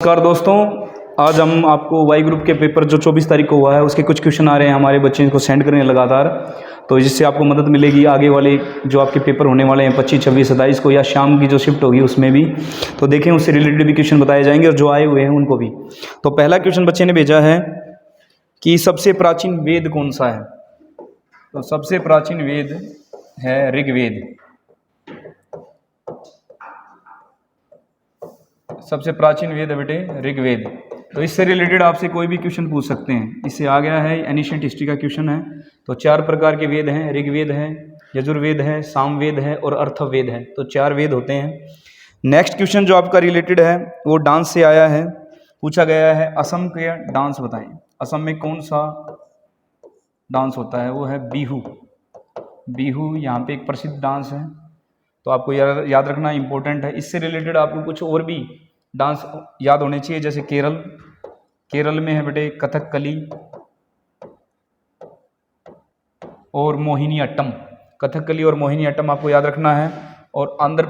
नमस्कार दोस्तों, आज हम आपको वाई ग्रुप के पेपर जो 24 तारीख को हुआ है उसके कुछ क्वेश्चन आ रहे हैं, हमारे बच्चे को सेंड करें लगातार, तो जिससे आपको मदद मिलेगी आगे वाले जो आपके पेपर होने वाले हैं 25, 26, 27 को, या शाम की जो शिफ्ट होगी उसमें भी। तो देखें, उससे रिलेटेड भी क्वेश्चन बताए जाएंगे और जो आए हुए हैं उनको भी। तो पहला क्वेश्चन बच्चे ने भेजा है कि सबसे प्राचीन वेद कौन सा है। तो सबसे प्राचीन वेद है ऋग्वेद। सबसे प्राचीन वेद है बेटे ऋग्वेद। तो इससे रिलेटेड आपसे कोई भी क्वेश्चन पूछ सकते हैं। इससे आ गया है एनिशिएंट हिस्ट्री का क्वेश्चन है। तो 4 प्रकार के वेद हैं, ऋग्वेद है, यजुर्वेद है, सामवेद है और अर्थवेद है। तो 4 वेद होते हैं। नेक्स्ट क्वेश्चन जो आपका रिलेटेड है वो डांस से आया है। पूछा गया है असम के डांस बताएं। असम में कौन सा डांस होता है? वो है बिहू। बिहू यहाँ पे एक प्रसिद्ध डांस है, तो आपको याद रखना इंपॉर्टेंट है। इससे रिलेटेड आपको कुछ और भी डांस याद होने चाहिए, जैसे केरल में है बेटे कथकली और मोहिनीअट्टम। कथकली और मोहिनीअट्टम आपको याद रखना है। और आंध्र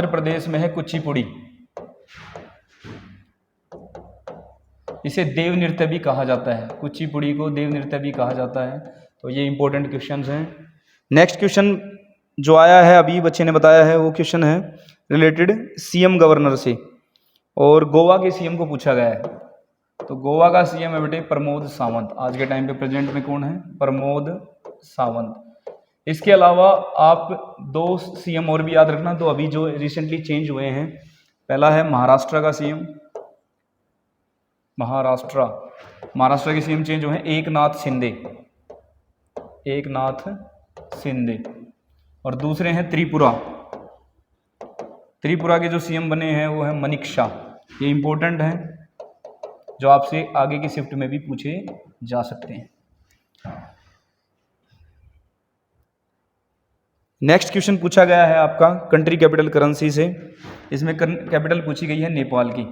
प्रदेश में है कुचिपुड़ी। इसे देव नृत्य भी कहा जाता है। कुचिपुड़ी को देव नृत्य भी कहा जाता है। तो ये इंपॉर्टेंट क्वेश्चंस हैं। नेक्स्ट क्वेश्चन जो आया है अभी बच्चे ने बताया है, वो क्वेश्चन है रिलेटेड सीएम गवर्नर से, और गोवा के सीएम को पूछा गया है। तो गोवा का सीएम है बेटे प्रमोद सावंत। आज के टाइम पे प्रेजेंट में कौन है? प्रमोद सावंत। इसके अलावा आप 2 सीएम और भी याद रखना, तो अभी जो रिसेंटली चेंज हुए हैं। पहला है महाराष्ट्र का सीएम। महाराष्ट्र के सीएम चेंज हुए हैं, एकनाथ शिंदे। और दूसरे हैं त्रिपुरा के जो सीएम बने हैं वो है मनिक शाह। ये इंपॉर्टेंट है, जो आपसे आगे की शिफ्ट में भी पूछे जा सकते हैं। नेक्स्ट क्वेश्चन पूछा गया है आपका कंट्री कैपिटल करेंसी से। इसमें कैपिटल पूछी गई है नेपाल की।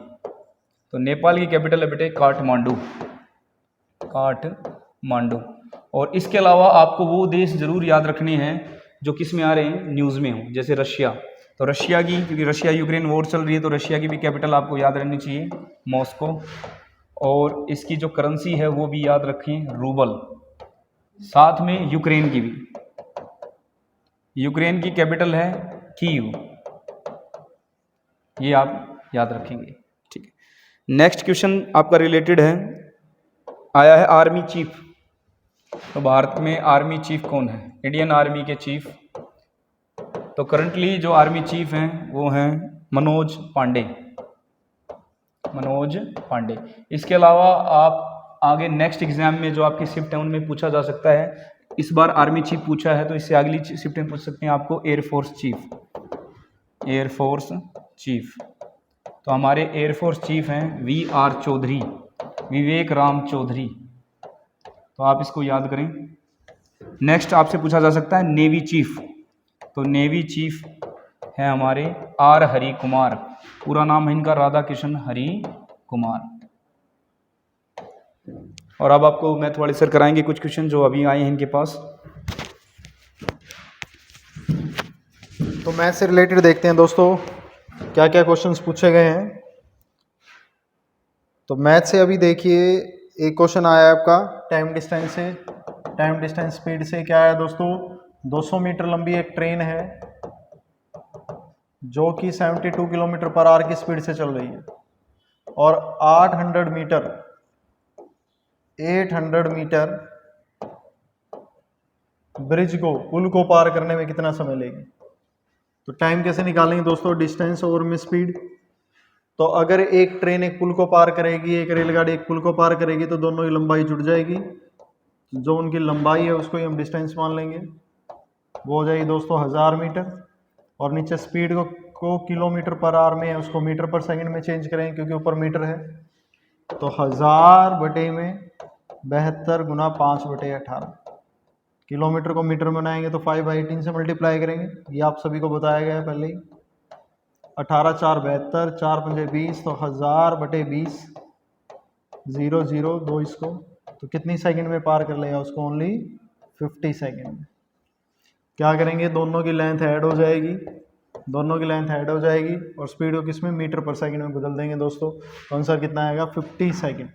तो नेपाल की कैपिटल है बेटे काठमांडू। और इसके अलावा आपको वो देश जरूर याद रखने हैं जो किस में आ रहे हैं, न्यूज़ में हो, जैसे रशिया। तो रशिया की, क्योंकि रशिया यूक्रेन वॉर चल रही है, तो रशिया की भी कैपिटल आपको याद रहनी चाहिए, मॉस्को। और इसकी जो करेंसी है वो भी याद रखें, रूबल। साथ में यूक्रेन की कैपिटल है कीव। ये आप याद रखेंगे, ठीक है। नेक्स्ट क्वेश्चन आपका रिलेटेड है, आया है आर्मी चीफ। तो भारत में आर्मी चीफ कौन है? इंडियन आर्मी के चीफ। तो करंटली जो आर्मी चीफ हैं वो हैं मनोज पांडे। इसके अलावा आप आगे नेक्स्ट एग्जाम में जो आपकी शिफ्ट है उनमें पूछा जा सकता है। इस बार आर्मी चीफ पूछा है, तो इससे अगली शिफ्ट में पूछ सकते हैं आपको एयरफोर्स चीफ। तो हमारे एयरफोर्स चीफ हैं विवेक राम चौधरी। तो आप इसको याद करें। नेक्स्ट आपसे पूछा जा सकता है नेवी चीफ। तो नेवी चीफ है हमारे आर हरि कुमार। पूरा नाम है इनका राधा किशन हरि कुमार। और अब आपको मैथ वाले सर कराएंगे कुछ क्वेश्चन जो अभी आए हैं इनके पास। तो मैथ से रिलेटेड देखते हैं दोस्तों क्या क्या क्वेश्चंस पूछे गए हैं। तो मैथ से अभी देखिए एक क्वेश्चन आया है आपका टाइम डिस्टेंस स्पीड से। क्या है दोस्तों? 200 मीटर लंबी एक ट्रेन है जो कि 72 किलोमीटर पर आवर की स्पीड से चल रही है, और 800 मीटर पुल को पार करने में कितना समय लेगी? तो टाइम कैसे निकालेंगे दोस्तों? डिस्टेंस और में स्पीड। तो अगर एक ट्रेन एक पुल को पार करेगी, एक रेलगाड़ी एक पुल को पार करेगी, तो दोनों की लंबाई जुड़ जाएगी। जो उनकी लंबाई है उसको ही हम डिस्टेंस मान लेंगे, वो हो जाएगी दोस्तों 1000 मीटर। और नीचे स्पीड को किलोमीटर पर आवर में है, उसको मीटर पर सेकंड में चेंज करेंगे क्योंकि ऊपर मीटर है। तो 1000 बटे में 72 गुना 5/18। किलोमीटर को मीटर में बनाएंगे तो 5/18 से मल्टीप्लाई करेंगे। ये आप सभी को बताया गया है पहले ही। 18 4 72, 4 5 20, तो 1000 बटे 20, 0 0 2 इसको। तो कितनी सेकंड में पार कर लेगा उसको? ओनली 50 सेकंड में। क्या करेंगे? दोनों की लेंथ ऐड हो जाएगी दोनों की लेंथ ऐड हो जाएगी और स्पीड को किस में मीटर पर सेकंड में बदल देंगे दोस्तों। तो आंसर कितना आएगा 50 सेकंड।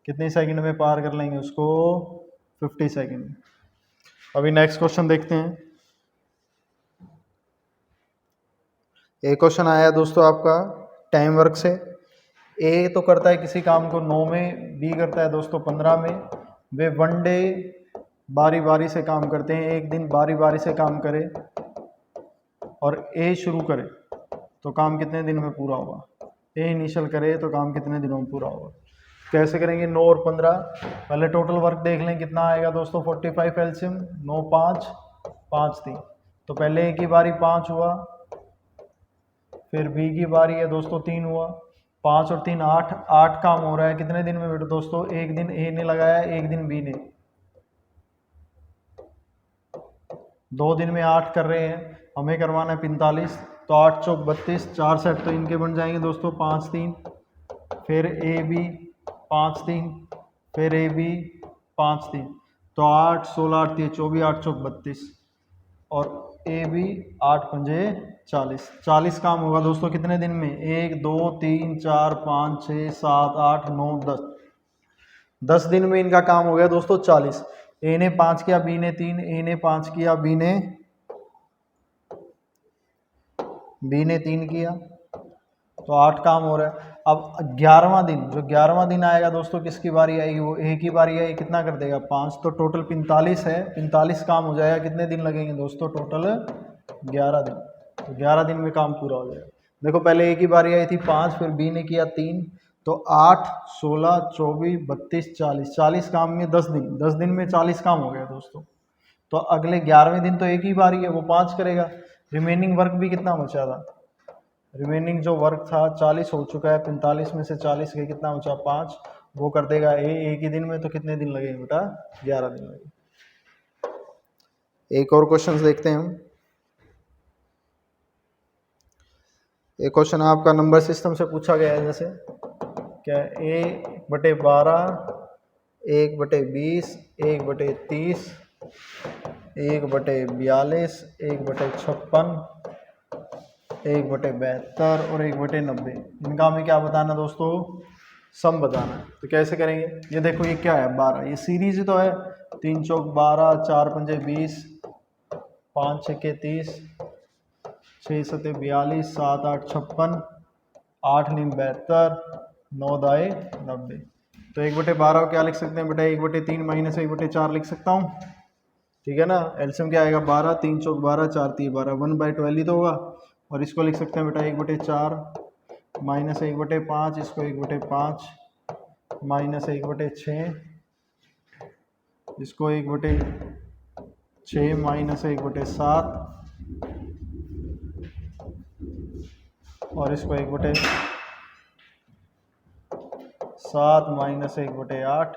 कितने सेकंड में पार कर लेंगे उसको 50 सेकंड में। अभी नेक्स्ट क्वेश्चन देखते हैं। एक क्वेश्चन आया दोस्तों आपका टाइम वर्क से। ए तो करता है किसी काम को 9 में, बी करता है दोस्तों 15 में। वे वन डे बारी बारी से काम करते हैं, एक दिन बारी बारी से काम करे और ए शुरू करे तो काम कितने दिन में पूरा होगा। ए इनिशियल करे तो काम कितने दिनों में पूरा होगा। कैसे करेंगे 9 और 15, पहले टोटल वर्क देख लें कितना आएगा दोस्तों 45 एलसीएम 9 5 5 3। तो पहले ए की बारी 5 हुआ, फिर बी की बारी है दोस्तों 3 हुआ, 5 और 3 8, 8 काम हो रहा है कितने दिन में बेटा दोस्तों। एक दिन ए ने लगाया, एक दिन बी ने। 2 दिन में 8 कर रहे हैं, हमें करवाना है 45। तो 8 चौक 32, 4 सेट तो इनके बन जाएंगे दोस्तों 5 3, फिर ए बी 5 3, फिर ए बी 5 3। तो 8 16 8 3 24, 8 चौक 32 और ए बी 8 पंजे 40। 40 काम होगा दोस्तों कितने दिन में। 1 2 3 4 5 6 7 8 9 10। 10 दिन में इनका काम हो गया दोस्तों 40। ए ने 5 किया, बी ने 3, ए ने 5 किया, बी ने 3 किया, तो 8 काम हो रहा है। अब 11वां दिन, जो 11वां दिन आएगा दोस्तों किसकी बारी आएगी, वो ए की बारी आएगी। कितना कर देगा 5, तो टोटल 45 है, 45 काम हो जाएगा। कितने दिन लगेंगे दोस्तों टोटल 11 दिन। तो 11 दिन में काम पूरा हो जाएगा। देखो पहले ए की बारी आई थी 5, फिर बी ने किया 3, तो 8 16 24 32 40। 40 काम में 10 दिन, 10 दिन में 40 काम हो गया दोस्तों। तो अगले 11वें दिन तो एक ही बारी है, वो 5 करेगा। रिमेनिंग वर्क भी कितना बचा था, रिमेनिंग जो वर्क था 40 हो चुका है, 45 में से 40 के कितना बचा 5, वो कर देगा एक ही दिन में। तो कितने दिन लगेंगे बेटा 11 दिन लगेंगे। एक और क्वेश्चन देखते हैं हम। एक क्वेश्चन आपका नंबर सिस्टम से पूछा गया है, जैसे क्या 1/12 1/20 1/30 1/42 1/56 1/72 और 1/90। इनका हमें क्या बताना दोस्तों, सम बताना है। तो कैसे करेंगे, ये देखो ये क्या है 12, ये सीरीज ही तो है। 3 चौक 12, 4 पंजे 20, 5 छक्के 30, 6 सते 42, 7 8 56, 8 9 72, 9 दाए 90। तो 1/12 क्या लिख सकते हैं बेटा, 1/3 माइनस 1/4 लिख सकता हूँ, ठीक है ना। एलसीएम क्या आएगा 12, 3 चौक 12, 4 3 12, 1/12 ही तो होगा। और इसको लिख सकते हैं बेटा 1/4 माइनस 1/5, इसको 1/5 माइनस 1/6, इसको 1/6 माइनस 1/7 और इसको 1/7 माइनस 1/8,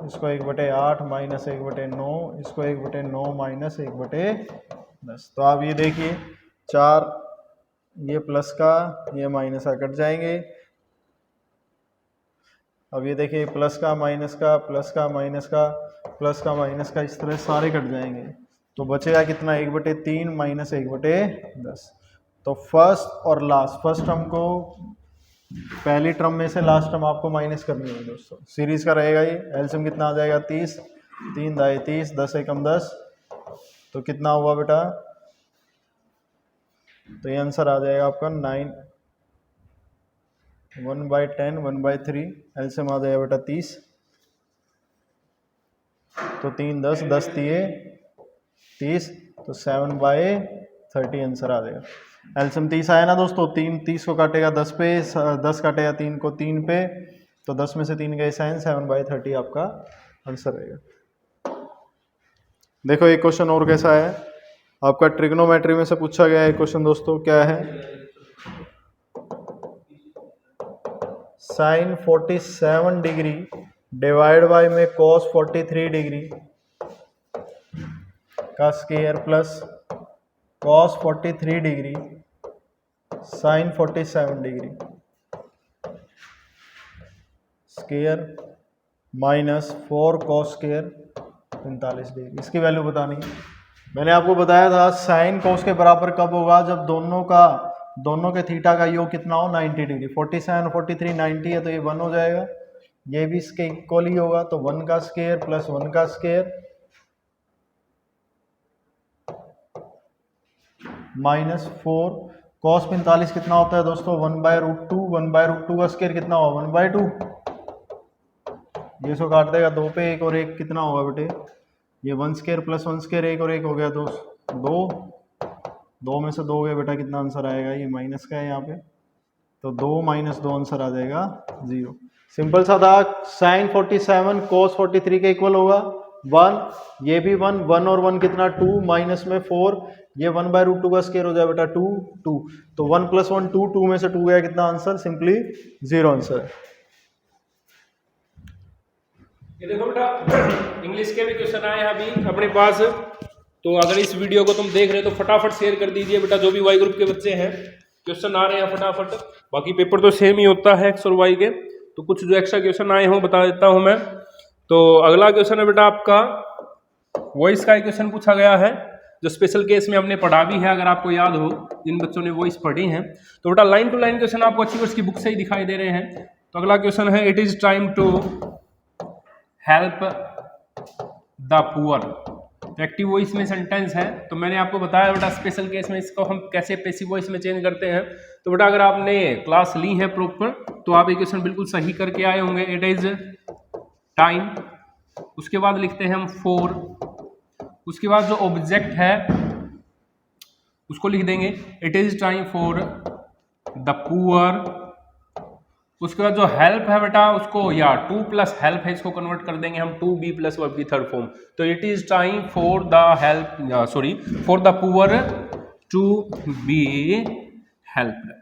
इसको 1/8 माइनस 1/9, इसको 1/9 माइनस 1/10। तो आप ये देखिए 4, ये प्लस का ये माइनस का कट जाएंगे। अब ये देखिए प्लस का माइनस का प्लस का माइनस का प्लस का माइनस का, इस तरह सारे कट जाएंगे। तो बचेगा कितना 1/3 माइनस 1/10। तो फर्स्ट और लास्ट, फर्स्ट टर्म को पहली टर्म में से लास्ट टर्म आपको माइनस करनी है दोस्तों। सीरीज का रहेगा ये। एलसीएम कितना आ जाएगा 30, 3 दाए 30, 10 एकम 10, तो कितना हुआ बेटा, तो ये आंसर आ जाएगा आपका 9, 1/10 1/3। एलसीएम आ जाएगा बेटा 30, तो 3 10 10 30, तो 7/30 आंसर आ जाएगा। एलसीएम 30 आया ना दोस्तों। 3 30 को काटेगा 10 पे, 10 काटेगा 3 को 3 पे, तो 10 में से 3 गए साइन, 7/30 आपका आंसर रहेगा। देखो एक क्वेश्चन और कैसा है आपका, ट्रिग्नोमेट्री में से पूछा गया है क्वेश्चन दोस्तों। क्या है, साइन 47 डिग्री डिवाइड बाय में कॉस 43 डिग्री का square plus cos 43 degree sine 47 degree square -4 cos square 45 degree. इसकी वैल्यू बतानी है। मैंने आपको बताया था साइन कॉस के बराबर कब होगा, जब दोनों के थीटा का योग कितना हो 90 डिग्री। 47 और 43 90 है तो ये 1 हो जाएगा, ये भी इसके इक्वल ही होगा, तो 1 का स्क्वायर प्लस 1 का स्क्वायर -4 cos 45 कितना होता है दोस्तों 1/√2। 1/√2 का स्क्वायर कितना होगा 1/2। ये सो काट देगा 2 पे 1 और 1 कितना होगा बेटे, ये 1 स्क्वायर प्लस 1 स्क्वायर 1 और 1 हो गया 2 में से 2 गया बेटा, कितना आंसर आएगा, ये माइनस का है यहाँ पे, तो 2 - 2 आंसर आ जाएगा 0। सिंपल सा था। साइन 47 cos 43 के इक्वल होगा 1, ये भी 1 और 1 कितना 2, माइनस में 4, ये 1/√2 का स्क्वायर हो जाए बेटा 2, तो 1 + 1 2, 2 में से 2 गया, कितना आंसर, सिंपली 0 आंसर है। ये देखो बेटा इंग्लिश के भी क्वेश्चन आए हैं अभी अपने पास, तो अगर इस वीडियो को तुम देख रहे हो तो फटाफट शेयर कर दीजिए बेटा, जो भी वाई ग्रुप के बच्चे हैं क्वेश्चन आ रहे हैं फटाफट। बाकी पेपर तो सेम ही होता है एक्स और वाई के, तो कुछ जो एक्स्ट्रा क्वेश्चन आए हों बता देता हूं मैं। तो अगला क्वेश्चन है बेटा आपका वॉइस का क्वेश्चन पूछा गया है, जो स्पेशल केस में हमने पढ़ा भी है, अगर आपको याद हो जिन बच्चों ने वॉइस पढ़ी है। तो बेटा लाइन टू लाइन क्वेश्चन आपको अचीवर्स की बुक से ही दिखाई दे रहे हैं। तो अगला क्वेश्चन है it is time to help the poor. Active voice में सेंटेंस है, तो मैंने आपको बताया बेटा स्पेशल केस में इसको हम कैसे पैसिव वॉइस में चेंज करते हैं। तो बेटा अगर आपने क्लास ली है प्रॉपर तो आप ये क्वेश्चन बिल्कुल सही करके आए होंगे। इट इज टाइम, उसके बाद लिखते हैं हम फॉर, उसके बाद जो ऑब्जेक्ट है उसको लिख देंगे it is time for the poor. उसके बाद जो हेल्प है बेटा उसको या टू प्लस हेल्प है, इसको कन्वर्ट कर देंगे हम 2b + वर्ब की थर्ड फॉर्म। तो it is time for the help for the poor to be helped.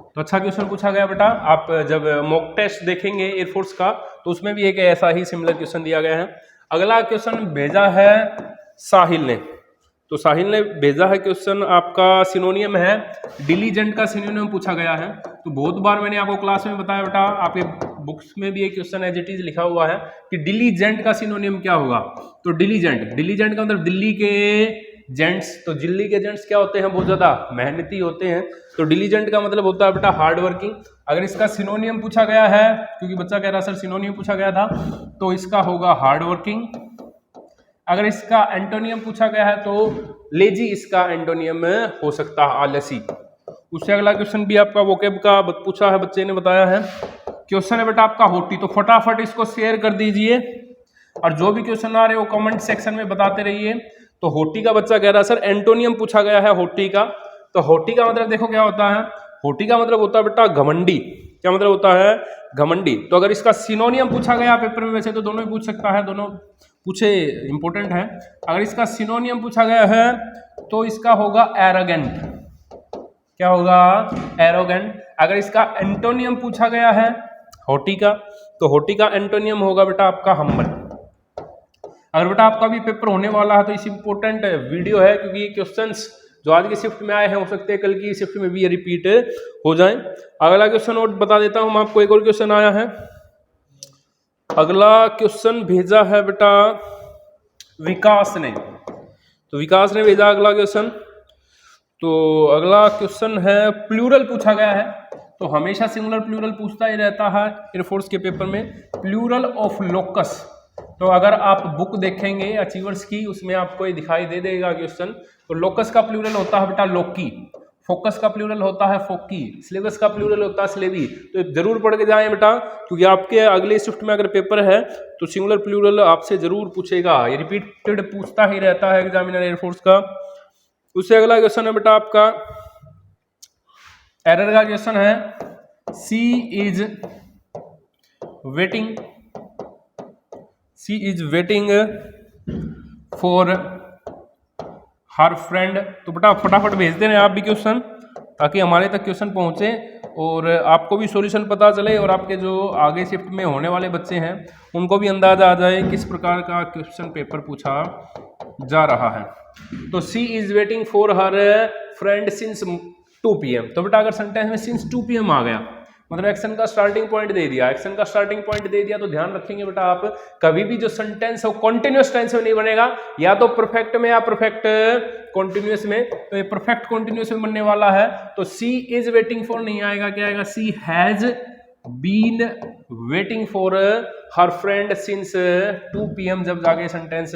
तो अच्छा क्वेश्चन पूछा गया बेटा। आप जब मॉक टेस्ट देखेंगे एयरफोर्स का तो उसमें भी एक ऐसा ही सिमिलर क्वेश्चन दिया गया है। अगला क्वेश्चन भेजा है साहिल ने, तो साहिल ने भेजा है क्वेश्चन आपका सिनोनियम है, डिलीजेंट का सिनोनियम पूछा गया है। तो बहुत बार मैंने आपको क्लास में बताया बेटा, आपके बुक्स में भी एक क्वेश्चन एज इट इज लिखा हुआ है कि डिलीजेंट का सिनोनियम क्या होगा। तो डिलीजेंट का मतलब दिल्ली के जेंट्स, तो दिल्ली के जेंट्स क्या होते हैं, बहुत ज्यादा मेहनती होते हैं। तो डिलीजेंट का मतलब होता है बेटा हार्ड वर्किंग। अगर इसका सिनोनियम पूछा गया है, क्योंकि बच्चा कह रहा सर सिनोनियम पूछा गया था, तो इसका होगा हार्ड वर्किंग। अगर इसका एंटोनियम पूछा गया है तो लेजी इसका एंटोनियम हो सकता है आलसी। उससे अगला क्वेश्चन भी आपका वोकेब का पूछा है, बच्चे ने बताया है। क्वेश्चन है बेटा आपका होटी, तो फटाफट इसको शेयर कर दीजिए और जो भी क्वेश्चन आ रहे हैं वो कमेंट सेक्शन में बताते रहिए। तो होटी का बच्चा कह रहा है सर एंटोनियम पूछा गया है होटी का। तो होटी का मतलब देखो क्या होता है, होटी का मतलब होता है बेटा घमंडी। क्या मतलब होता है, घमंडी। तो अगर इसका सिनोनियम पूछा गया पेपर में, वैसे तो दोनों ही पूछ सकता है, दोनों पूछे इंपॉर्टेंट है। अगर इसका सिनोनियम पूछा गया है तो इसका होगा एरोगेंट। क्या होगा, एरोगेंट। अगर इसका एंटोनियम पूछा गया है होटी का, तो होटी का एंटोनियम होगा बेटा आपका हम्बल। अगर बेटा आपका भी पेपर होने वाला है तो इस इंपॉर्टेंट वीडियो है, क्योंकि ये क्वेश्चंस जो आज की शिफ्ट में आए हैं हो सकते हैं कल की शिफ्ट में भी ये रिपीट हो जाएं। अगला क्वेश्चन और बता देता हूं मैं आपको, एक और क्वेश्चन आया है। अगला क्वेश्चन भेजा है बेटा विकास ने, तो विकास ने भेजा अगला क्वेश्चन। तो अगला क्वेश्चन है प्लूरल पूछा गया है, तो हमेशा सिंगुलर प्लूरल पूछता ही रहता है एयरफोर्स के पेपर में। प्लूरल ऑफ लोकस, तो अगर आप बुक देखेंगे अचीवर्स की, उसमें आपको ये दिखाई दे देगा क्वेश्चन। तो लोकस का प्लूरल होता है बेटा लोकी, फोकस का प्लूरल होता है फोकी, सिलेबस का प्लूरल होता है सिलेबी। तो जरूर पढ़ के जाएं बेटा, क्योंकि आपके अगले शिफ्ट में अगर पेपर है तो सिंगुलर प्लूरल आपसे जरूर पूछेगा, ये रिपीटेड पूछता ही रहता है एग्जामिनर एयरफोर्स का। उससे अगला क्वेश्चन है बेटा आपका एरर का क्वेश्चन है, she is waiting for her friend. तो बेटा फटाफट भेज देना आप भी क्वेश्चन, ताकि हमारे तक क्वेश्चन पहुंचे और आपको भी सॉल्यूशन पता चले, और आपके जो आगे शिफ्ट में होने वाले बच्चे हैं उनको भी अंदाजा आ जाए किस प्रकार का क्वेश्चन पेपर पूछा जा रहा है। तो she is waiting for her friend since 2 PM। तो बेटा अगर सेंटेंस में सिंस 2 PM आ गया मतलब एक्शन का स्टार्टिंग पॉइंट दे दिया, एक्शन का स्टार्टिंग पॉइंट दे दिया तो ध्यान रखेंगे बेटा आप, कभी भी जो सेंटेंस है वो कॉन्टिन्यूअस टेंस में नहीं बनेगा, या तो परफेक्ट में या परफेक्ट कॉन्टिन्यूअस में। तो ये परफेक्ट कॉन्टिन्यूअस में बनने वाला है, तो सी इज वेटिंग फॉर नहीं आएगा, क्या आएगा, she has been waiting for her friend since 2 PM, जब जाके सेंटेंस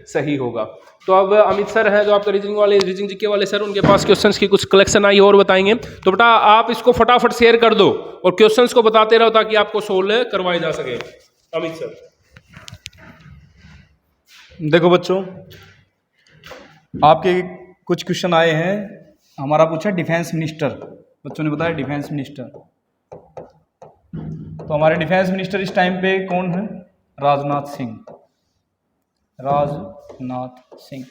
सही होगा। तो अब अमित सर हैं जो आपके रीजनिंग वाले, रीजनिंग जीके वाले सर, उनके पास क्वेश्चंस की कुछ कलेक्शन आई और बताएंगे। तो बेटा आप इसको फटाफट शेयर कर दो और क्वेश्चंस को बताते रहो ताकि आपको सोल्व करवाए जा सके। अमित सर देखो बच्चों, आपके कुछ क्वेश्चन आए हैं। हमारा पूछा डिफेंस मिनिस्टर, बच्चों ने बताया डिफेंस मिनिस्टर। तो हमारे डिफेंस मिनिस्टर इस टाइम पे कौन है, राजनाथ सिंह, राजनाथ सिंह।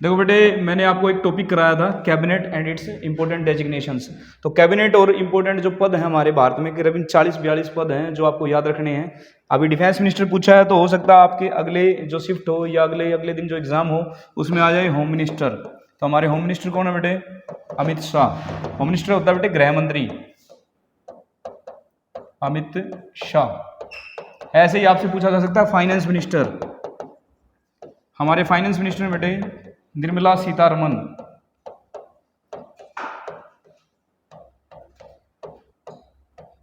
देखो बेटे, मैंने आपको एक टॉपिक कराया था cabinet and it's important designations. तो कैबिनेट और इंपॉर्टेंट जो पद हैं हमारे भारत में, करीबन 40-42 पद हैं जो आपको याद रखने हैं। अभी डिफेंस मिनिस्टर पूछा है, तो हो सकता है आपके अगले जो शिफ्ट हो या अगले दिन जो एग्जाम हो उसमें आ जाए होम मिनिस्टर। तो हमारे होम मिनिस्टर कौन है बेटे, अमित शाह। होम मिनिस्टर होता है बेटे गृह मंत्री, अमित शाह। ऐसे ही आपसे पूछा जा सकता है फाइनेंस मिनिस्टर, हमारे फाइनेंस मिनिस्टर बेटे निर्मला सीतारमन।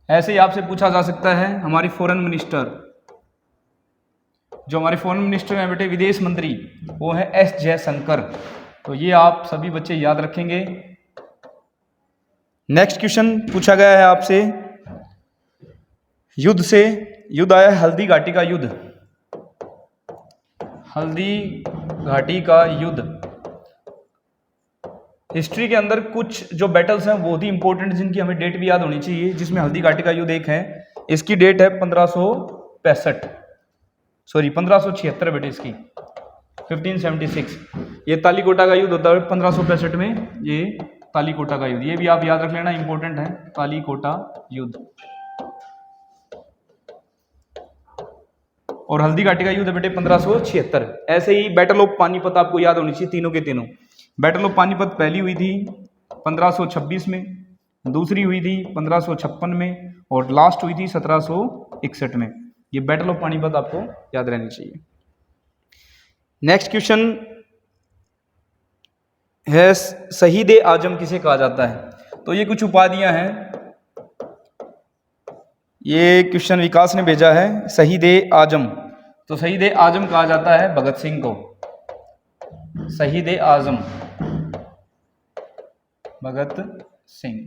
ऐसे ही आपसे पूछा जा सकता है हमारी फॉरेन मिनिस्टर, जो हमारे फॉरेन मिनिस्टर हैं बेटे विदेश मंत्री, वो है एस जयशंकर। तो ये आप सभी बच्चे याद रखेंगे। नेक्स्ट क्वेश्चन पूछा गया है आपसे युद्ध से, युद्ध आया है हल्दी घाटी का युद्ध, हल्दी घाटी का युद्ध। हिस्ट्री के अंदर कुछ जो बैटल्स हैं बहुत ही इंपॉर्टेंट, जिनकी हमें डेट भी याद होनी चाहिए, जिसमें हल्दी घाटी का युद्ध एक है। इसकी डेट है 1576 बेटे, इसकी 1576। ये तालीकोटा का युद्ध होता है 1565 में, ये तालीकोटा का युद्ध, ये भी आप याद रख लेना, इंपॉर्टेंट है तालीकोटा युद्ध। और हल्दी घाटी का युद्ध बेटे 1576। ऐसे ही बैटल ऑफ पानीपत आपको याद होनी चाहिए, तीनों के तीनों। बैटल ऑफ पानीपत पहली हुई थी 1526 में, दूसरी हुई थी 1556 में, और लास्ट हुई थी 1761 में। ये बैटल ऑफ पानीपत आपको याद रहनी चाहिए। नेक्स्ट क्वेश्चन है शहीद ए आजम किसे कहा जाता है। तो ये कुछ उपाधियां हैं, ये क्वेश्चन विकास ने भेजा है, शहीद ए आजम। तो शहीद ए आजम कहा जाता है भगत सिंह को, शहीद ए आजम भगत सिंह।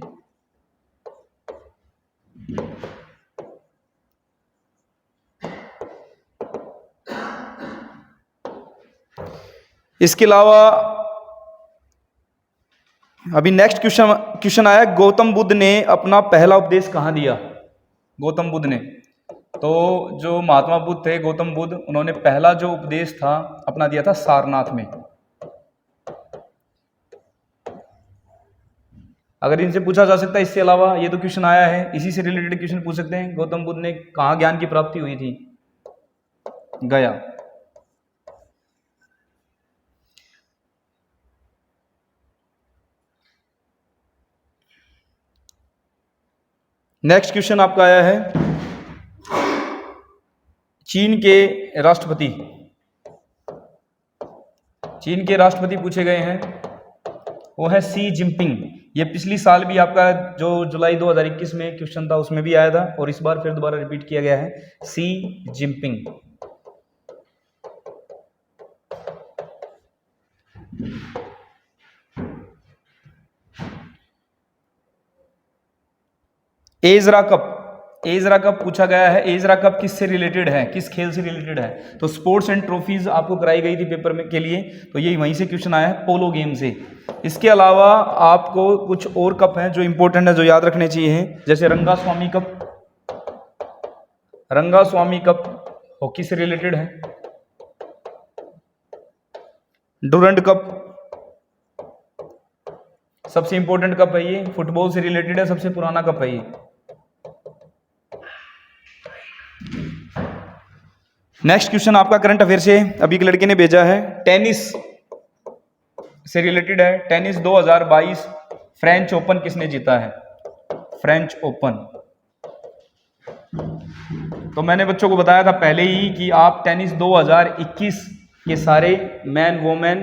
इसके अलावा अभी नेक्स्ट क्वेश्चन आया, गौतम बुद्ध ने अपना पहला उपदेश कहाँ दिया। गौतम बुद्ध ने, तो जो महात्मा बुद्ध थे गौतम बुद्ध, उन्होंने पहला जो उपदेश था अपना दिया था सारनाथ में। अगर इनसे पूछा जा सकता है, इसके अलावा ये तो क्वेश्चन आया है, इसी से रिलेटेड क्वेश्चन पूछ सकते हैं, गौतम बुद्ध ने कहाँ ज्ञान की प्राप्ति हुई थी, गया। नेक्स्ट क्वेश्चन आपका आया है, चीन के राष्ट्रपति, चीन के राष्ट्रपति पूछे गए हैं, वो है शी जिनपिंग। ये पिछली साल भी आपका जो जुलाई 2021 में क्वेश्चन था उसमें भी आया था, और इस बार फिर दोबारा रिपीट किया गया है, Xi Jinping. Ezra cup, Ezra cup पूछा गया है, एजरा कप किससे रिलेटेड है, किस खेल से रिलेटेड है। तो स्पोर्ट्स एंड ट्रॉफीज आपको कराई गई थी पेपर में के लिए, तो ये वहीं से क्वेश्चन आया है, पोलो गेम से। इसके अलावा आपको कुछ और कप हैं जो इंपॉर्टेंट है, जो याद रखने चाहिए, जैसे Rangaswamy cup, Rangaswamy cup hockey से रिलेटेड है। डुरंड कप सबसे इंपॉर्टेंट कप है, ये फुटबॉल से रिलेटेड है, सबसे पुराना कप है ये। नेक्स्ट क्वेश्चन आपका करंट अफेयर से अभी एक लड़के ने भेजा है, टेनिस से रिलेटेड है। टेनिस 2022 फ्रेंच ओपन किसने जीता है, फ्रेंच ओपन। तो मैंने बच्चों को बताया था पहले ही कि आप टेनिस 2021 के सारे मैन वोमेन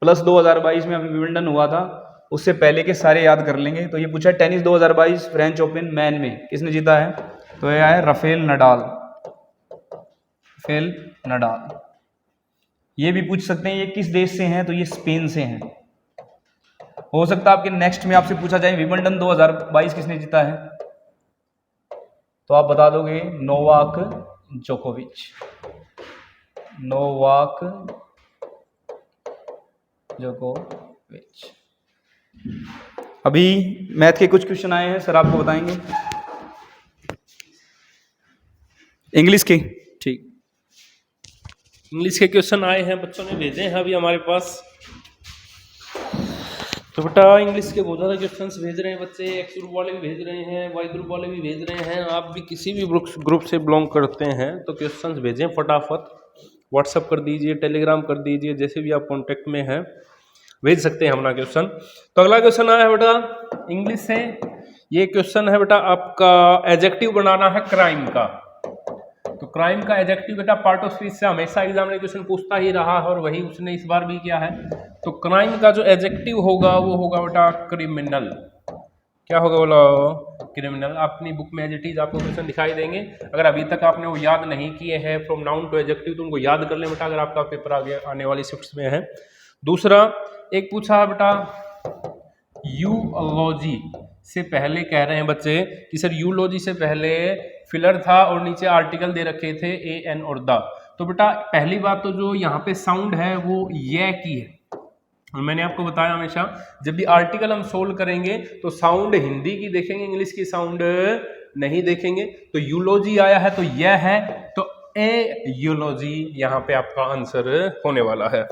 प्लस 2022 में अभी विंबलडन हुआ था उससे पहले के सारे याद कर लेंगे। तो ये पूछा टेनिस 2022 फ्रेंच ओपन मैन में किसने जीता है, तो यह है राफेल नडाल। ये भी पूछ सकते हैं ये किस देश से हैं, तो ये स्पेन से हैं। हो सकता है आपके नेक्स्ट में आपसे पूछा जाए विंबलडन 2022 किसने जीता है, तो आप बता दोगे नोवाक जोकोविच। अभी मैथ के कुछ क्वेश्चन आए हैं सर, आपको बताएंगे। इंग्लिश के, ठीक, इंग्लिश के क्वेश्चन आए हैं, बच्चों ने भेजे हैं अभी हमारे पास। तो बेटा इंग्लिश के बहुत ज़्यादा क्वेश्चंस भेज रहे हैं बच्चे, एक्स ग्रुप वाले भी भेज रहे हैं, वाई ग्रुप वाले भी भेज रहे हैं। आप भी किसी भी ग्रुप से बिलोंग करते हैं तो क्वेश्चंस भेजें फटाफट, व्हाट्सअप कर दीजिए, टेलीग्राम कर दीजिए, जैसे भी आप कांटेक्ट में हैं भेज सकते हैं अपना क्वेश्चन। तो अगला क्वेश्चन आया है बेटा इंग्लिश से। ये क्वेश्चन है बेटा आपका एडजेक्टिव बनाना है क्राइम का। तो क्राइम का एडजेक्टिव बेटा पार्ट ऑफ स्पीच से हमेशा एग्जाम में क्वेश्चन पूछता ही रहा है और वही उसने इस बार भी किया है। तो क्राइम का जो एडजेक्टिव होगा वो होगा बेटा क्रिमिनल। क्या होगा बोलो, क्रिमिनल। अपनी बुक में एज इट इज आपको क्वेश्चन दिखाई देंगे। अगर अभी तक आपने वो याद नहीं किए हैं फ्रॉम नाउन टू एडजेक्टिव तो उनको याद कर लें बेटा, अगर आपका पेपर आने वाली शिफ्ट्स में है। दूसरा एक पूछा है बेटा यूलॉजी से पहले कह रहे हैं बच्चे कि सर यूलॉजी से पहले फिलर था और नीचे आर्टिकल दे रखे थे ए एन और द। तो बेटा पहली बात तो जो यहाँ पे साउंड है वो ये की है। और मैंने आपको बताया हमेशा जब भी आर्टिकल हम सोल्व करेंगे तो साउंड हिंदी की देखेंगे, इंग्लिश की साउंड नहीं देखेंगे। तो यूलॉजी आया है तो यह है, तो ए यूलॉजी यहाँ पे आपका आंसर होने वाला है।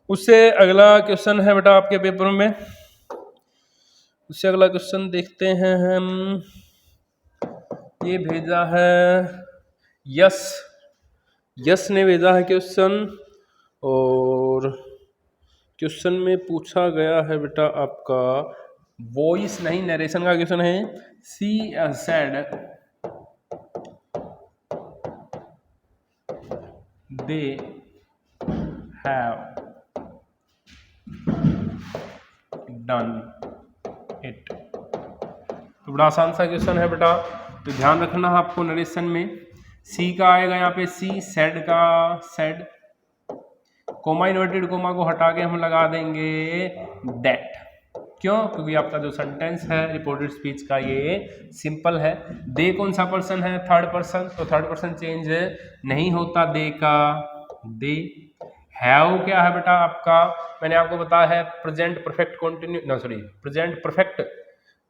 उससे अगला क्वेश्चन है बेटा आपके पेपर में, उससे अगला क्वेश्चन देखते हैं हम। ये भेजा है यस ने भेजा है क्वेश्चन, और क्वेश्चन में पूछा गया है बेटा आपका वॉइस नहीं नरेशन का क्वेश्चन है। She said they have done it. तो बड़ा आसान सा क्वेश्चन है बेटा, तो ध्यान रखना है आपको नरेशन में सी का आएगा यहाँ पे सी, सेड का सेड, कोमा इन्वर्टेड कोमा को हटा के हम लगा देंगे दैट। क्यों? क्योंकि आपका जो सेंटेंस है रिपोर्टेड स्पीच का ये सिंपल है। दे कौन सा पर्सन है, थर्ड पर्सन, तो थर्ड पर्सन चेंज नहीं होता दे का दे। हैव क्या है बेटा आपका, मैंने आपको बताया है present perfect present perfect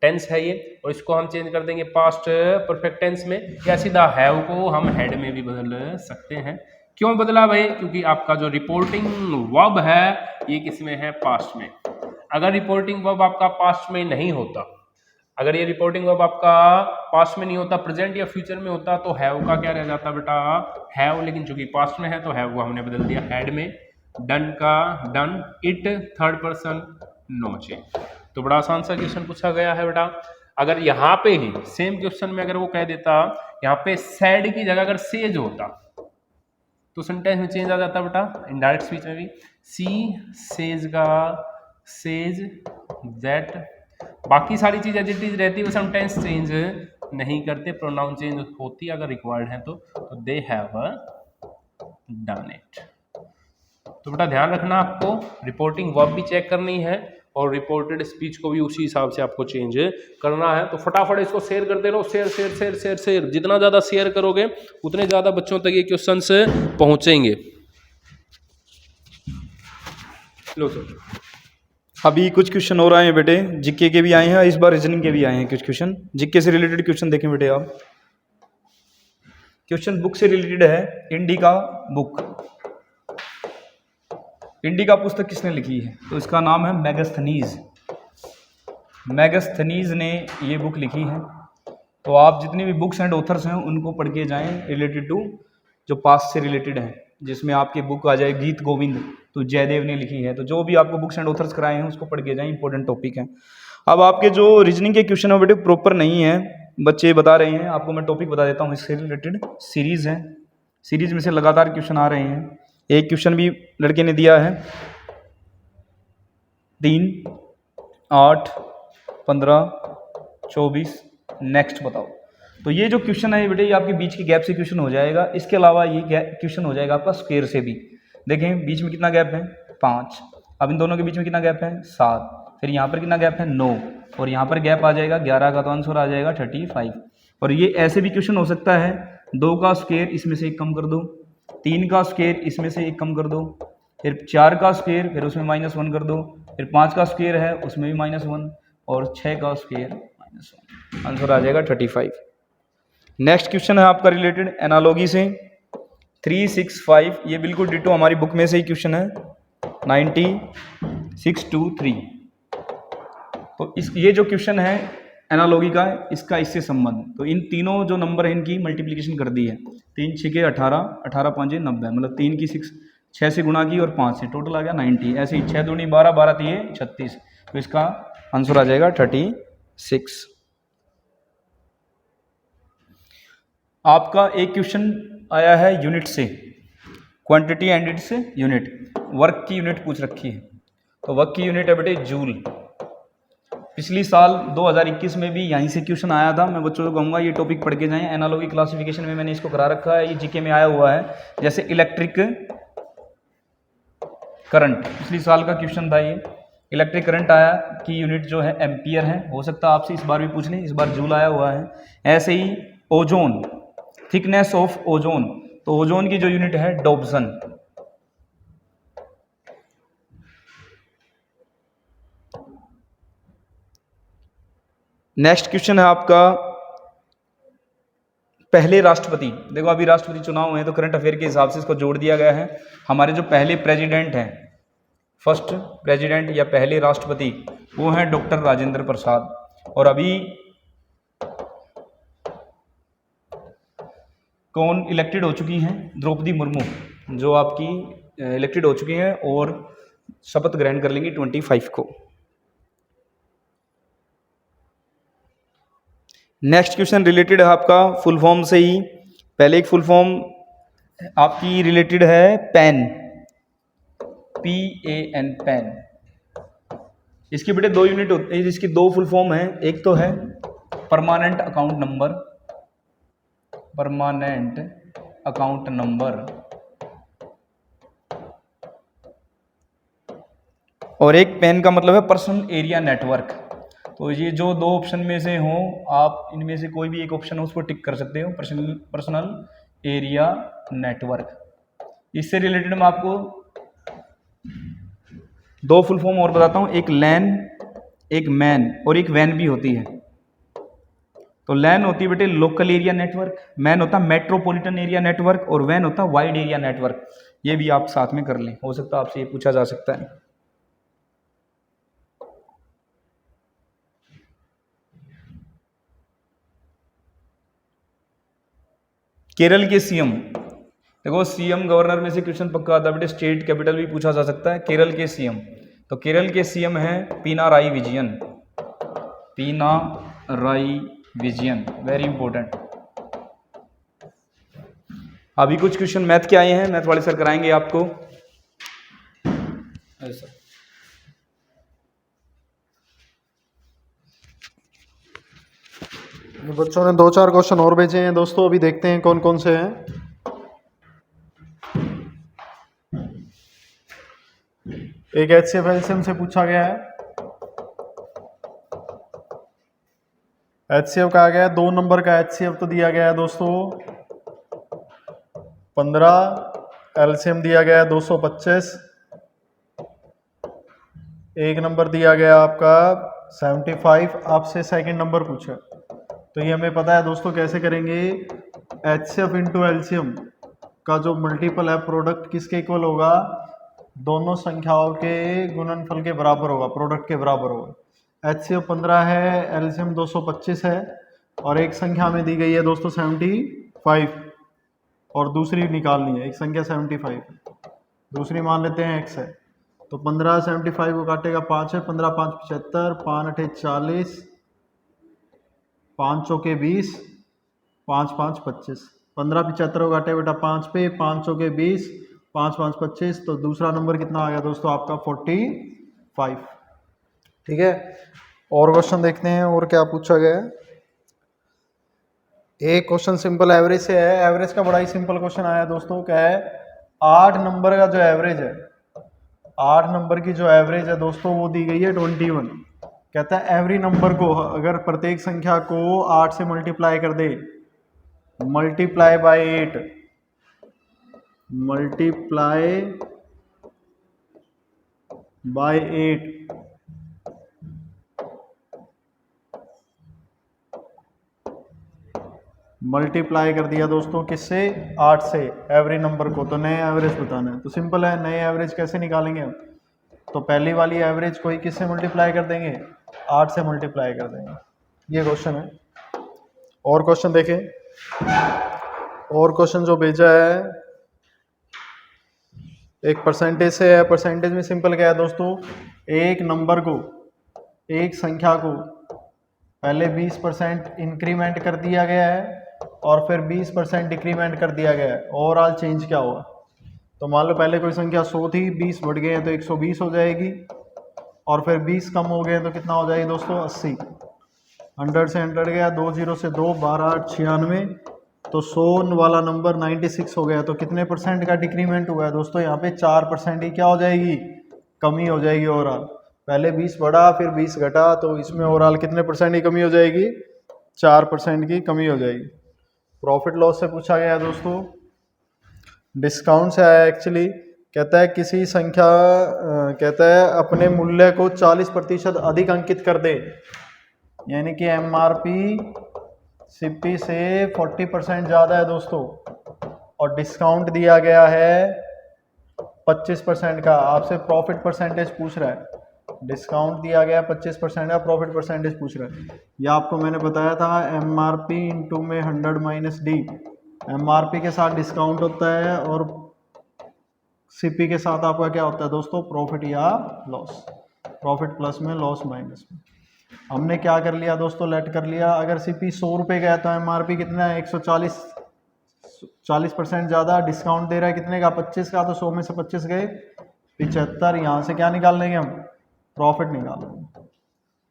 tense है ये, और इसको हम चेंज कर देंगे पास्ट परफेक्ट टेंस में, या सीधा हैव को हम हेड में भी बदल सकते हैं। क्यों बदला भाई? क्योंकि आपका जो रिपोर्टिंग वर्ब है ये किसमें है, पास्ट में। अगर रिपोर्टिंग वर्ब आपका पास्ट में नहीं होता, अगर ये रिपोर्टिंग वर्ब आपका पास्ट में नहीं होता, प्रेजेंट या फ्यूचर में होता, तो हैव का क्या रह जाता बेटा, हैव। लेकिन चूंकि पास्ट में है तो हैव को हमने बदल दिया हेड में। डन का done, it third person, no change. तो बड़ा आसान सा क्वेश्चन पूछा गया है बेटा। अगर यहाँ पे ही सेम क्वेश्चन में अगर वो कह देता यहाँ पे सैड की जगह अगर सेज होता तो सेंटेंस में चेंज आ जाता बेटा, इनडायरेक्ट स्पीच में भी। सी सेज का सेज दैट, बाकी सारी चीज एज इट इज रहती, बस हम टेंस चेंज नहीं करते, प्रोनाउन चेंज होती अगर रिक्वायर्ड है तो दे हैव डन इट। तो बेटा ध्यान रखना आपको रिपोर्टिंग वर्ब भी चेक करनी है और रिपोर्टेड स्पीच को भी उसी हिसाब से आपको चेंज करना है। तो फटाफट इसको शेयर करते रहो, share share share share share, जितना ज़्यादा शेयर करोगे उतने ज़्यादा बच्चों तक ये क्वेश्चन से पहुँचेंगे। लो सर, अभी कुछ क्वेश्चन और आए हैं बेटे, जीके के भी आए हैं, इस बार रीजनिंग के भी आए हैं कुछ क्वेश्चन। जीके से रिलेटेड क्वेश्चन देखें बेटे आप। क्वेश्चन बुक से रिलेटेड है, इंडिका बुक। इंडिका पुस्तक किसने लिखी है, तो इसका नाम है मैगस्थनीज। मैगस्थनीज ने ये बुक लिखी है। तो आप जितनी भी बुक्स एंड ऑथर्स हैं उनको पढ़ के जाएं रिलेटेड टू जो पास्ट से रिलेटेड है, जिसमें आपकी बुक आ जाए गीत गोविंद, तो जयदेव ने लिखी है। तो जो भी आपको बुक्स एंड ऑथर्स कराए हैं उसको पढ़ के जाएं, इंपॉर्टेंट टॉपिक है। अब आपके जो रीजनिंग के क्वेश्चन है बेटे प्रॉपर नहीं है, बच्चे बता रहे हैं, आपको मैं टॉपिक बता देता हूँ इससे रिलेटेड। सीरीज़ है, सीरीज में से लगातार क्वेश्चन आ रहे हैं। एक क्वेश्चन भी लड़के ने दिया है 3, 8, 15, 24, नेक्स्ट बताओ। तो ये जो क्वेश्चन है बेटे, ये आपके बीच के गैप से क्वेश्चन हो जाएगा। इसके अलावा ये क्वेश्चन हो जाएगा आपका स्क्वायर से भी। देखें बीच में कितना गैप है, 5। अब इन दोनों के बीच में कितना गैप है, 7। फिर यहाँ पर कितना गैप है, 9। और यहाँ पर गैप आ जाएगा 11 का, तो आंसर आ जाएगा 35। और ये ऐसे भी क्वेश्चन हो सकता है 2 का स्क्वायर इसमें से 1 कम कर दो, 3 का स्क्वायर इसमें से 1 कम कर दो, फिर 4 का स्क्वायर फिर उसमें -1 कर दो, फिर 5 का स्क्वायर है उसमें भी -1 और 6 का स्क्वायर -1। आंसर आ जाएगा 35। नेक्स्ट क्वेश्चन है आपका रिलेटेड एनालॉजी से 365। ये बिल्कुल डिटो हमारी बुक में से ही क्वेश्चन है 9623। तो ये जो क्वेश्चन है एनालॉजी का, इसका इससे संबंध, तो इन तीनों जो नंबर है इनकी मल्टीप्लिकेशन कर दी है। 3 6 के 18, 18 5 90, मतलब 3 की 6 से गुणा की और 5 से, टोटल आ गया 90। ऐसे ही 6 दूनी 12, 12 3 36, तो इसका आंसर आ जाएगा 36। आपका एक क्वेश्चन आया है यूनिट से, quantity and its unit, work की यूनिट पूछ रखी है। तो वर्क की यूनिट है बेटे जूल। पिछली साल 2021 में भी यहीं से क्वेश्चन आया था। मैं बच्चों को कहूँगा ये टॉपिक पढ़ के जाएं। एनालॉगी क्लासिफिकेशन में मैंने इसको करा रखा है, ये जीके में आया हुआ है। जैसे इलेक्ट्रिक करंट, पिछली साल का क्वेश्चन था ये। इलेक्ट्रिक करंट आया कि यूनिट जो है एम्पियर है, हो सकता है आपसे इस बार भी पूछ लें, इस बार जूल आया हुआ है। ऐसे ही ओजोन, थिकनेस ऑफ ओजोन, तो ओजोन की जो यूनिट है डॉब्सन। नेक्स्ट क्वेश्चन है आपका पहले राष्ट्रपति। देखो अभी राष्ट्रपति चुनाव हुए हैं, तो करंट अफेयर के हिसाब से इसको जोड़ दिया गया है। हमारे जो पहले प्रेसिडेंट हैं, फर्स्ट प्रेसिडेंट या पहले राष्ट्रपति, वो हैं डॉक्टर राजेंद्र प्रसाद। और अभी कौन इलेक्टेड हो चुकी हैं, द्रौपदी मुर्मू, जो आपकी इलेक्टेड हो चुकी हैं और शपथ ग्रहण कर लेंगी 25 को। नेक्स्ट क्वेश्चन रिलेटेड है आपका फुल फॉर्म से ही। पहले एक फुल फॉर्म आपकी रिलेटेड है पैन, PAN, पैन। इसकी बेटे 2 यूनिट होती है, इसकी 2 फुल फॉर्म है। एक तो है permanent account number, permanent account number, और एक पैन का मतलब है पर्सनल एरिया नेटवर्क। तो ये जो 2 ऑप्शन में से हो, आप इनमें से कोई भी एक ऑप्शन है उसको टिक कर सकते हो, पर्सनल एरिया नेटवर्क। इससे रिलेटेड मैं आपको 2 फुल फॉर्म और बताता हूँ। एक लैन, एक मैन, और एक वैन भी होती है। तो लैन होती है बेटे लोकल एरिया नेटवर्क, मैन होता है मेट्रोपॉलिटन एरिया नेटवर्क, और वैन होता है वाइड एरिया नेटवर्क। ये भी आप साथ में कर लें, हो सकता है आपसे ये पूछा जा सकता है। केरल के सीएम, देखो सीएम गवर्नर में से क्वेश्चन पक्का आता है बेटे, स्टेट कैपिटल भी पूछा जा सकता है। केरल के सीएम, तो केरल के सीएम है पिनाराई विजयन, पिनाराई विजयन, वेरी इंपॉर्टेंट। अभी कुछ क्वेश्चन मैथ के आए हैं, मैथ वाले सर कराएंगे आपको। ऐसा बच्चों ने 2-4 क्वेश्चन और भेजे हैं दोस्तों, अभी देखते हैं कौन कौन से हैं। एक HCF LCM से पूछा गया है। HCF का आ गया 2 नंबर का HCF तो दिया गया है दोस्तों 15, LCM दिया गया है 225, 1 नंबर दिया गया आपका 75। आपसे सेकंड नंबर पूछा, तो ये हमें पता है दोस्तों कैसे करेंगे। HCF इंटू LCM का जो मल्टीपल है, प्रोडक्ट किसके इक्वल होगा, दोनों संख्याओं के गुणनफल के बराबर होगा, प्रोडक्ट के बराबर होगा। HCF 15 है, LCM 225 है, और एक संख्या में दी गई है दोस्तों 75, और दूसरी निकालनी है। एक संख्या 75, दूसरी मान लेते हैं x है। तो 15 75 को काटेगा 5 है, 15 5 75, 5 8 40, 5 चौके 20, 5 5 25, 15 75 को काटे बेटा 5 पे, 5 चौके 20, 5 5 25, तो दूसरा नंबर कितना आ गया दोस्तों आपका 45। ठीक है, और क्वेश्चन देखते हैं और क्या पूछा गया है। एक क्वेश्चन सिंपल एवरेज से है। एवरेज का बड़ा ही सिंपल क्वेश्चन आया दोस्तों, क्या है 8 नंबर का जो एवरेज है, 8 नंबर की जो एवरेज है दोस्तों वो दी गई है 21। कहता है एवरी नंबर को अगर प्रत्येक संख्या को 8 से मल्टीप्लाई कर दे, multiply by 8, multiply by 8, multiply कर दिया दोस्तों किससे, 8 से, एवरी नंबर को, तो नए एवरेज बताना है। तो सिंपल है, नए एवरेज कैसे निकालेंगे हम, तो पहली वाली एवरेज को ही किससे मल्टीप्लाई कर देंगे, 8 से मल्टीप्लाई कर देंगे। ये क्वेश्चन है। और क्वेश्चन देखें, और क्वेश्चन जो भेजा है एक परसेंटेज से है। परसेंटेज में सिंपल क्या है दोस्तों, एक नंबर को, एक संख्या को पहले 20% इंक्रीमेंट कर दिया गया है और फिर 20% डिक्रीमेंट कर दिया गया है। ओवरऑल चेंज क्या होगा, तो मान लो पहले कोई संख्या 100 थी, 20 बढ़ गए हैं तो 120 हो जाएगी, और फिर 20 कम हो गए तो कितना हो जाएगी दोस्तों 80। 100 से 100 गया, 2 0 से 2, 12 8 96, तो 100 वाला नंबर 96 हो गया। तो कितने परसेंट का डिक्रीमेंट हुआ है दोस्तों, यहाँ पे 4% ही क्या हो जाएगी, कमी हो जाएगी। ओवरऑल पहले 20 बढ़ा फिर 20 घटा, तो इसमें ओवरऑल कितने परसेंट की कमी हो जाएगी, 4% की कमी हो जाएगी। प्रॉफिट लॉस से पूछा गया दोस्तों, डिस्काउंट से आया एक्चुअली। कहता है किसी संख्या कहता है अपने मूल्य को 40% अधिक अंकित कर दे, यानी कि MRP CP से 40% ज़्यादा है दोस्तों, और डिस्काउंट दिया गया है 25% का। आपसे प्रॉफिट परसेंटेज पूछ रहा है, डिस्काउंट दिया गया 25% का, प्रॉफिट परसेंटेज पूछ रहा है। ये आपको मैंने बताया था MRP इंटू में 100 माइनस D। MRP के साथ डिस्काउंट होता है और CP के साथ आपका क्या होता है दोस्तों, प्रॉफिट या लॉस। प्रॉफिट प्लस में, लॉस माइनस में। हमने क्या कर लिया दोस्तों, लेट कर लिया। अगर CP 100 रुपये का है तो MRP कितना है 140, 40% ज़्यादा डिस्काउंट दे रहा है कितने का, 25 का, तो 100 में से 25 गए 75। यहाँ से क्या निकाल लेंगे हम, प्रॉफिट निकाल लेंगे।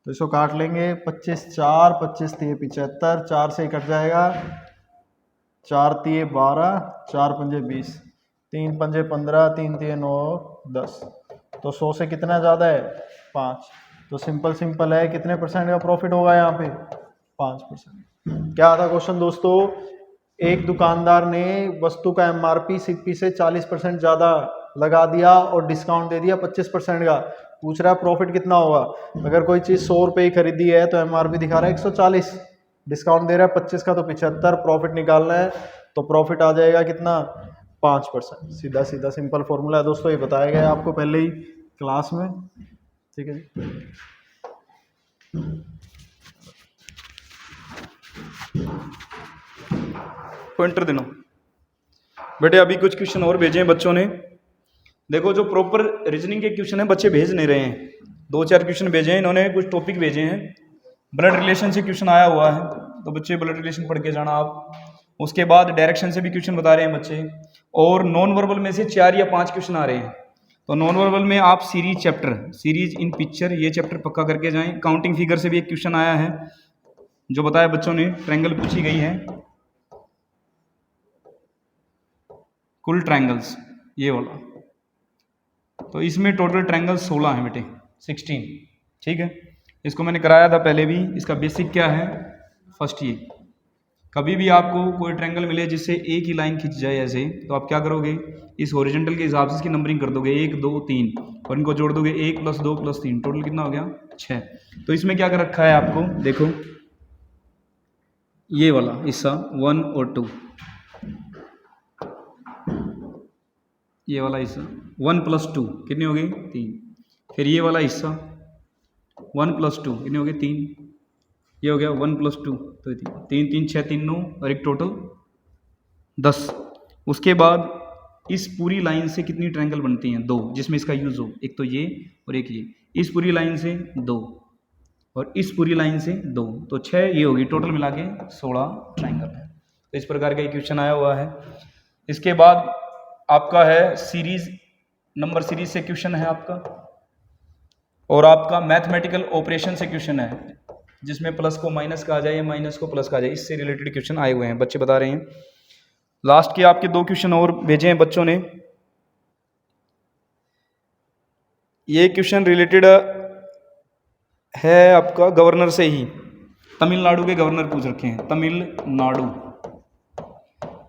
तो इसको काट लेंगे, 25 4, 25 3 75, 4 से कट जाएगा, 4 3 12, 4 पंजे 20, 3 पंजे 15, 3 3 9 10, तो 100 से कितना ज़्यादा है 5। तो सिंपल है, कितने परसेंट का प्रॉफिट होगा यहाँ पे, 5%। क्या था क्वेश्चन दोस्तों, एक दुकानदार ने वस्तु का MRP CP से 40% ज़्यादा लगा दिया और डिस्काउंट दे दिया 25% का। पूछ रहा है प्रॉफिट कितना होगा। अगर कोई चीज़ 100 रुपये की खरीदी है तो MRP दिखा रहा है 140, डिस्काउंट दे रहा है 25 का, तो 75, प्रॉफिट निकालना है तो प्रॉफिट आ जाएगा कितना, 5%। सीधा सीधा सिंपल फॉर्मूला है दोस्तों, ये बताया गया है आपको पहले ही क्लास में। ठीक है जी। पॉइंटर देना बेटे। अभी कुछ क्वेश्चन और भेजे हैं बच्चों ने। देखो जो प्रॉपर रीजनिंग के क्वेश्चन है बच्चे भेज नहीं रहे हैं। 2-4 क्वेश्चन भेजे हैं इन्होंने, कुछ टॉपिक भेजे हैं। ब्लड रिलेशन से क्वेश्चन आया हुआ है तो बच्चे ब्लड रिलेशन पढ़ के जाना आप। उसके बाद डायरेक्शन से भी क्वेश्चन बता रहे हैं बच्चे, और नॉन वर्बल में से 4 या 5 क्वेश्चन आ रहे हैं। तो नॉन वर्बल में आप सीरीज इन पिक्चर, ये चैप्टर पक्का करके जाएं। काउंटिंग फिगर से भी एक क्वेश्चन आया है जो बताया बच्चों ने, ट्रायंगल पूछी गई है, कुल ट्रायंगल्स ये वाला। तो इसमें टोटल ट्रायंगल 16 है बेटे, 16। ठीक है, इसको मैंने कराया था पहले भी। इसका बेसिक क्या है, फर्स्ट ये, कभी भी आपको कोई ट्रायंगल मिले जिससे एक ही लाइन खिंच जाए ऐसे, तो आप क्या करोगे, इस हॉरिजॉन्टल के हिसाब से इसकी नंबरिंग कर दोगे 1 2 3, और इनको जोड़ दोगे 1 + 2 + 3, टोटल कितना हो गया 6। तो इसमें क्या कर रखा है आपको, देखो ये वाला हिस्सा 1 और 2, ये वाला हिस्सा 1 + 2 कितनी हो गई 3। फिर ये वाला हिस्सा 1 + 2 कितनी हो गई 3, ये हो गया 1 + 2 तो 3 3 6 3 9 और एक टोटल 10। उसके बाद इस पूरी लाइन से कितनी ट्रायंगल बनती हैं, 2, जिसमें इसका यूज हो, एक तो ये और एक ये। इस पूरी लाइन से 2, और इस पूरी लाइन से 2, तो 6 ये होगी, टोटल मिला के 16 ट्राइंगल है। तो इस प्रकार का क्वेश्चन आया हुआ है। इसके बाद आपका है सीरीज, नंबर सीरीज से क्वेश्चन है आपका, और आपका मैथमेटिकल ऑपरेशन से क्वेश्चन है, जिसमें प्लस को माइनस कहा जाए या माइनस को प्लस कहा जाए, इससे रिलेटेड क्वेश्चन आए हुए हैं, बच्चे बता रहे हैं। लास्ट के आपके 2 क्वेश्चन और भेजे हैं बच्चों ने। ये क्वेश्चन रिलेटेड है आपका गवर्नर से ही, तमिलनाडु के गवर्नर पूछ रखे हैं, तमिलनाडु।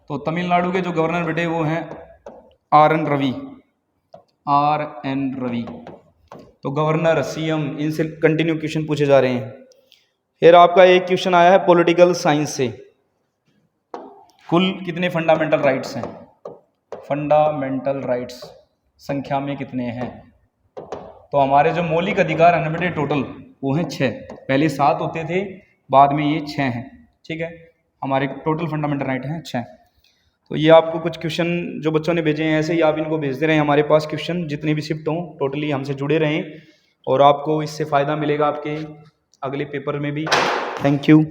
तो तमिलनाडु के जो गवर्नर बेटे वो हैं RN रवि। तो गवर्नर, CM, इनसे कंटिन्यू क्वेश्चन पूछे जा रहे हैं। फिर आपका एक क्वेश्चन आया है पॉलिटिकल साइंस से, कुल कितने फंडामेंटल राइट्स हैं, फंडामेंटल राइट्स संख्या में कितने हैं। तो हमारे जो मौलिक अधिकार है ना बेटे टोटल वो हैं 6, पहले 7 होते थे, बाद में ये 6 हैं, ठीक है। हमारे टोटल फंडामेंटल राइट हैं 6। तो ये आपको कुछ क्वेश्चन जो बच्चों ने भेजे हैं, ऐसे ही आप इनको भेजते रहें हमारे पास क्वेश्चन, जितने भी शिफ्ट हों टोटली हमसे जुड़े रहें, और आपको इससे फ़ायदा मिलेगा आपके अगले पेपर में भी। Thank you.